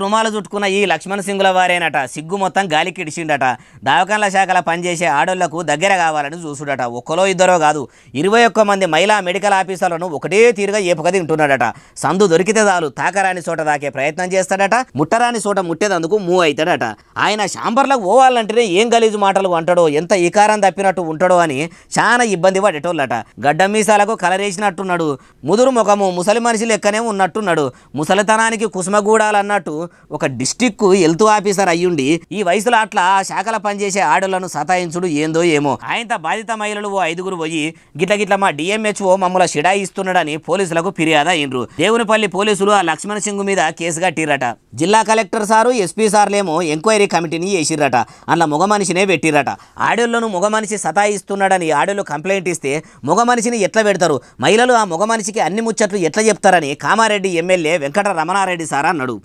రుమాలు చుట్టుకున్న ఈ లక్ష్మణ్ సింగుల వారేనట సిగ్గు మొత్తం గాలికి ఇడిచిండట. దవాఖాన్ల శాఖల పనిచేసే ఆడోళ్లకు దగ్గర కావాలని చూసుడట. ఒక్కలో ఇద్దరో కాదు 21 మంది మహిళా మెడికల్ ఆఫీసర్లను ఒకటే తీరుగా ఏపుక తింటున్నాడట. సందు దొరికితే చాలు తాకరాని చోట దాకే ప్రయత్నం చేస్తాడట. ముట్టరాని చోట ముట్టేదందుకు మూవ్ అవుతాడట. ఆయన శాంబర్లకు పోవాలంటేనే ఏం గలీజు మాటలు అంటాడో, ఎంత ఇకారం తప్పినట్టు ఉంటాడో అని చాలా ఇబ్బంది పడేటోళ్ళట. గడ్డ మీసాలకు కలరేసినట్టున్నాడు. ముదురు ముఖము ముసలి మనిషి లెక్కనే ఉన్నట్టున్నాడు. ముసలితనానికి కుసుమగూడాలన్నట్టు ఒక డిస్ట్రిక్ట్ హెల్త్ ఆఫీసర్ అయ్యుండి ఈ వయసులో అట్లా శాఖల పనిచేసే ఆడోళ్లను సతాయించుడు ఏందో ఏమో. ఆయనతో బాధిత మహిళలు 5గురు పోయి గిట్ల మా డిఎంహెచ్ఓ మమ్మల్ని షిడాయిస్తున్నాడని పోలీసులకు ఫిర్యాదు అయ్యిండ్రు. దేవునిపల్లి పోలీసులు ఆ లక్ష్మణ్ సింగ్ మీద కేసు కట్టిరట. జిల్లా కలెక్టర్ సారు ఎస్పీ సార్లేమో ఎంక్వైరీ కమిటీని చేసిరట. అందులో మగ మనిషినే పెట్టిరట. ఆడోళ్లను మగ మనిషి సతాయిస్తున్నాడని ఆడోళ్లు కంప్లైంట్ ఇస్తే మగ మనిషిని ఎట్లా పెడతారు, మహిళలు ఆ మగ మనిషికి అన్ని ముచ్చట్లు ఎట్లా చెప్తారని కామారెడ్డి ఎమ్మెల్యే వెంకట రమణారెడ్డి సార్ అన్నాడు.